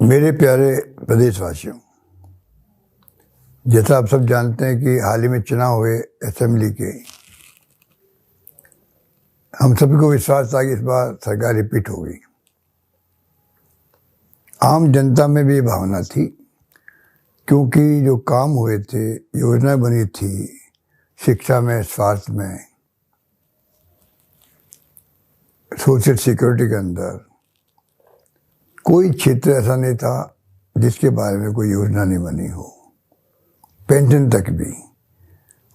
मेरे प्यारे प्रदेशवासियों, जैसा आप सब जानते हैं कि हाल ही में चुनाव हुए असेंबली के। हम सभी को विश्वास था कि इस बार सरकार रिपीट होगी। आम जनता में भी ये भावना थी, क्योंकि जो काम हुए थे, योजना बनी थी शिक्षा में, स्वास्थ्य में, सोशल सिक्योरिटी के अंदर, कोई क्षेत्र ऐसा नहीं था जिसके बारे में कोई योजना नहीं बनी हो, पेंशन तक भी।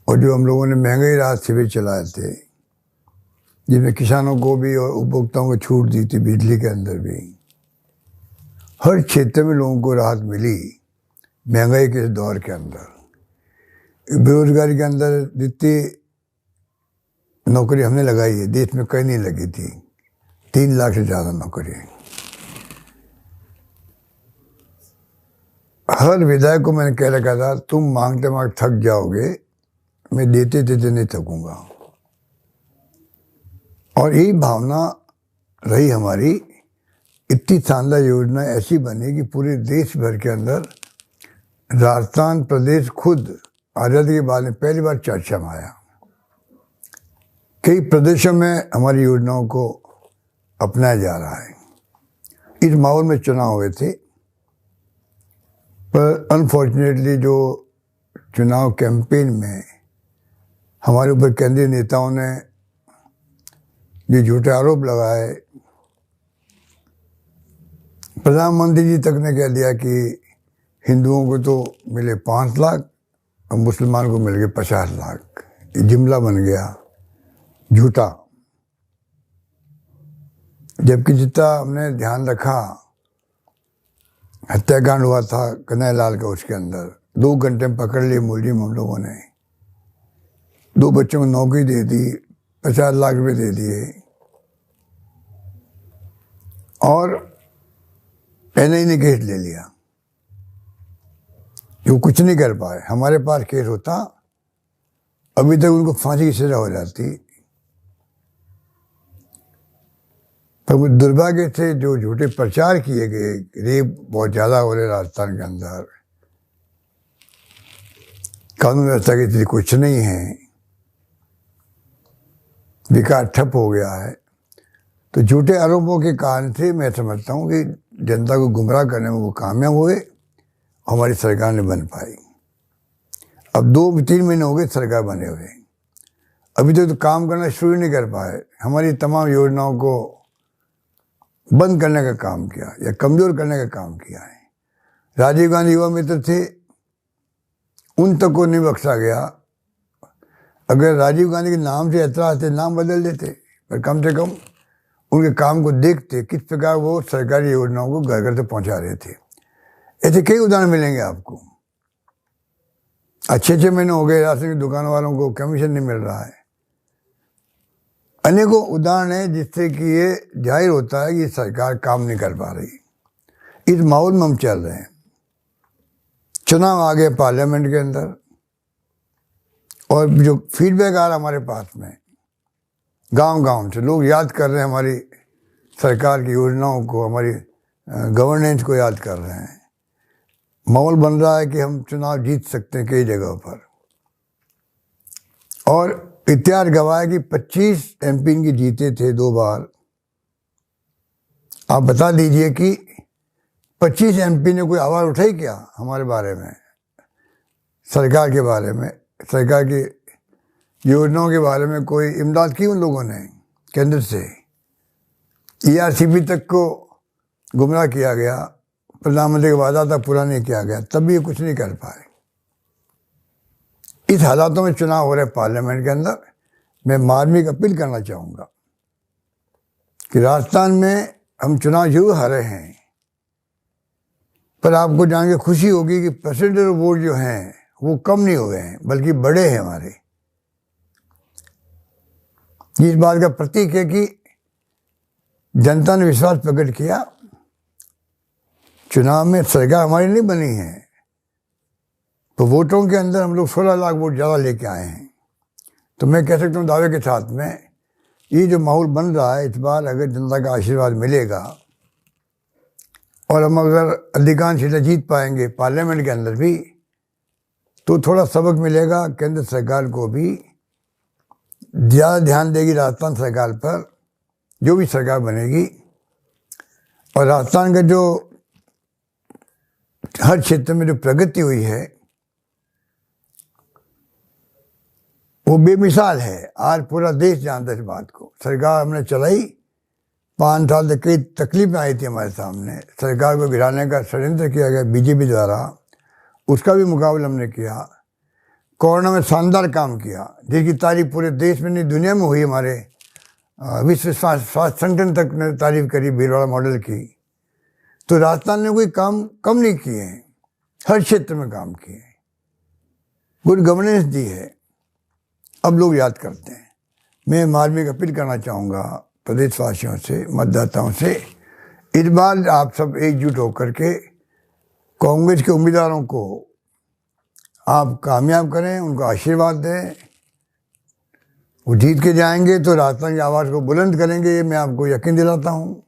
और जो हम लोगों ने महंगाई राहत शिविर चलाए थे, जिसमें किसानों को भी और उपभोक्ताओं को छूट दी थी, बिजली के अंदर भी, हर क्षेत्र में लोगों को राहत मिली महंगाई के दौर के अंदर। बेरोजगारी के अंदर जितनी नौकरी हमने लगाई है, देश में कहीं नहीं लगी थी। 3 लाख से ज़्यादा नौकरी। हर विधायक को मैंने कह रखा था, तुम मांगते मांगते थक जाओगे, मैं देते देते नहीं थकूंगा। और यही भावना रही हमारी। इतनी शानदार योजना ऐसी बनी कि पूरे देश भर के अंदर राजस्थान प्रदेश खुद आज़ादी के बाद में पहली बार चर्चा में आया। कई प्रदेशों में हमारी योजनाओं को अपनाया जा रहा है। इस माहौल में चुनाव हुए थे, पर अनफॉर्चुनेटली जो चुनाव कैंपेन में हमारे ऊपर केंद्रीय नेताओं ने जो झूठे आरोप लगाए, प्रधानमंत्री जी तक ने कह दिया कि हिंदुओं को तो मिले 5 लाख और मुसलमान को मिल गए 50 लाख। ये जुमला बन गया झूठा। जबकि जितना हमने ध्यान रखा, हत्याकांड हुआ था कन्हैयालाल का, उसके अंदर 2 घंटे में पकड़ लिए मुलजिम हम लोगों ने। 2 बच्चों को नौकरी दे दी, 50 लाख रुपए दे दिए। और एनआई ने केस ले लिया, जो कुछ नहीं कर पाए। हमारे पास केस होता, अभी तक उनको फांसी की सजा हो जाती। तो दुर्भाग्य से जो झूठे प्रचार किए गए, रेप बहुत ज़्यादा हो रहे राजस्थान के अंदर, कानून व्यवस्था की स्थिति कुछ नहीं है, विकास ठप हो गया है। तो झूठे आरोपों के कारण से मैं समझता हूँ कि जनता को गुमराह करने में वो कामयाब हुए, हमारी सरकार ने बन पाई। अब 2-3 महीने हो गए सरकार बने हुए, अभी तक तो काम करना शुरू नहीं कर पाए। हमारी तमाम योजनाओं को बंद करने का काम किया या कमजोर करने का काम किया है। राजीव गांधी युवा मित्र थे, उन तक को नहीं बख्शा गया। अगर राजीव गांधी के नाम से ऐतराज थे, नाम बदल देते, पर कम से कम उनके काम को देखते, किस प्रकार वो सरकारी योजनाओं को घर घर तक पहुंचा रहे थे। ऐसे कई उदाहरण मिलेंगे आपको। 6 महीने हो गए राशन की दुकान वालों को कमीशन नहीं मिल रहा है। अनेकों उदाहरण है जिससे कि ये जाहिर होता है कि सरकार काम नहीं कर पा रही। इस माहौल में हम चल रहे हैं। चुनाव आ गए पार्लियामेंट के अंदर, और जो फीडबैक आ रहा हमारे पास में गांव-गांव से, लोग याद कर रहे हैं हमारी सरकार की योजनाओं को, हमारी गवर्नेंस को याद कर रहे हैं। माहौल बन रहा है कि हम चुनाव जीत सकते हैं कई जगहों पर। और इतिहास गवाह है कि 25 एमपी इनकी जीते थे 2 बार। आप बता दीजिए कि 25 एमपी ने कोई आवाज़ उठाई क्या हमारे बारे में, सरकार के बारे में, सरकार की योजनाओं के बारे में? कोई इमदाद की उन लोगों ने केंद्र से? ERCP तक को गुमराह किया गया, प्रधानमंत्री का वादा था पूरा नहीं किया गया, तब भी ये कुछ नहीं कर पाए। इस हालातों में चुनाव हो रहे पार्लियामेंट के अंदर, मैं मार्मिक अपील करना चाहूँगा कि राजस्थान में हम चुनाव जरूर हारे हैं, पर आपको जान के खुशी होगी कि परसेंटेज वोट जो हैं वो कम नहीं हुए हैं, बल्कि बढ़े हैं हमारे। इस बात का प्रतीक है कि जनता ने विश्वास प्रकट किया। चुनाव में सरकार हमारी नहीं बनी है, तो वोटों के अंदर हम लोग 16 लाख वोट ज़्यादा लेके आए हैं। तो मैं कह सकता हूँ दावे के साथ में, ये जो माहौल बन रहा है, इस बार अगर जनता का आशीर्वाद मिलेगा और हम अगर अधिकांश सीटें जीत पाएंगे पार्लियामेंट के अंदर भी, तो थोड़ा सबक मिलेगा केंद्र सरकार को भी, ज़्यादा ध्यान देगी राजस्थान सरकार पर, जो भी सरकार बनेगी। और राजस्थान का जो हर क्षेत्र में जो प्रगति हुई है वो बेमिसाल है। आज पूरा देश जानता है इस बात को। सरकार हमने चलाई, 5 साल तक कई तकलीफें आई थी हमारे सामने, सरकार को गिराने का षड्यंत्र किया गया बीजेपी द्वारा, उसका भी मुकाबला हमने किया। कोरोना में शानदार काम किया, जिसकी तारीफ पूरे देश में नहीं दुनिया में हुई। हमारे विश्व स्वास्थ्य संगठन तक ने तारीफ करी भीलवाड़ा मॉडल की। तो राजस्थान ने कोई काम कम नहीं किए हैं, हर क्षेत्र में काम किए, गुड गवर्नेंस दी है, अब लोग याद करते हैं। मैं मार्मिक अपील करना चाहूँगा प्रदेशवासियों से, मतदाताओं से, इस बार आप सब एकजुट होकर के कांग्रेस के उम्मीदवारों को आप कामयाब करें, उनको आशीर्वाद दें। वो जीत के जाएंगे तो राजस्थान की आवाज़ को बुलंद करेंगे, ये मैं आपको यकीन दिलाता हूँ।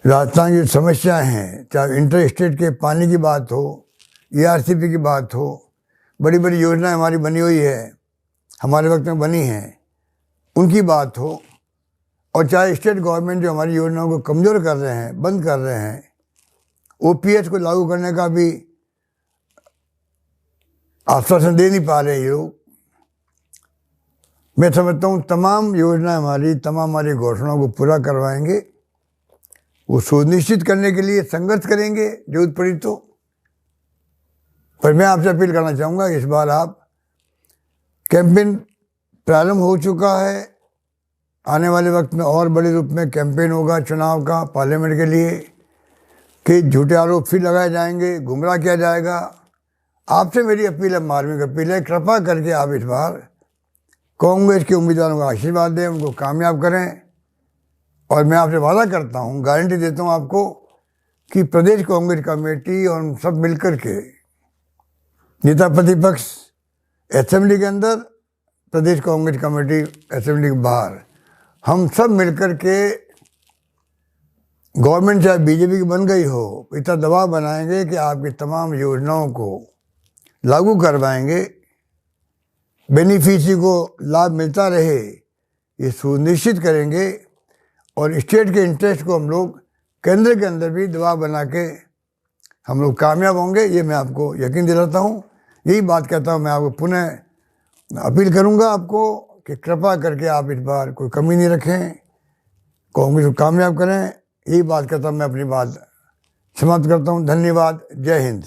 राजस्थान की समस्याएं हैं, चाहे इंटर स्टेट के पानी की बात हो, ERCP की बात हो, बड़ी बड़ी योजनाएं हमारी बनी हुई है, हमारे वक्त में बनी हैं, उनकी बात हो, और चाहे स्टेट गवर्नमेंट जो हमारी योजनाओं को कमज़ोर कर रहे हैं, बंद कर रहे हैं, OPS को लागू करने का भी आश्वासन दे नहीं पा रहे ये लोग। मैं समझता हूँ तमाम योजना हमारी, तमाम हमारी घोषणाओं को पूरा करवाएंगे। वो सुनिश्चित करने के लिए संघर्ष करेंगे जरूरत पड़ी तो। पर मैं आपसे अपील करना चाहूँगा, इस बार आप कैंपेन प्रारंभ हो चुका है, आने वाले वक्त में और बड़े रूप में कैंपेन होगा चुनाव का पार्लियामेंट के लिए, कि झूठे आरोप फिर लगाए जाएंगे, गुमराह किया जाएगा। आपसे मेरी अपील है, मार्मिक अपील है, कृपा करके आप इस बार कांग्रेस के उम्मीदवारों को आशीर्वाद दें, उनको कामयाब करें। और मैं आपसे वादा करता हूँ, गारंटी देता हूँ आपको, कि प्रदेश कांग्रेस कमेटी और हम सब मिलकर के, नेता प्रतिपक्ष असेंबली के अंदर, प्रदेश कांग्रेस कमेटी असेंबली के बाहर, हम सब मिलकर के गवर्नमेंट चाहे बीजेपी की बन गई हो, इतना दबाव बनाएंगे कि आपकी तमाम योजनाओं को लागू करवाएंगे, बेनिफिशियरी को लाभ मिलता रहे, ये सुनिश्चित करेंगे। और स्टेट के इंटरेस्ट को हम लोग केंद्र के अंदर भी दबाव बना के हम लोग कामयाब होंगे, ये मैं आपको यकीन दिलाता हूँ। यही बात कहता हूँ, मैं आपको पुनः अपील करूँगा आपको कि कृपा करके आप इस बार कोई कमी नहीं रखें, कांग्रेस को कामयाब करें। यही बात कहता हूँ, मैं अपनी बात समाप्त करता हूँ। धन्यवाद। जय हिंद।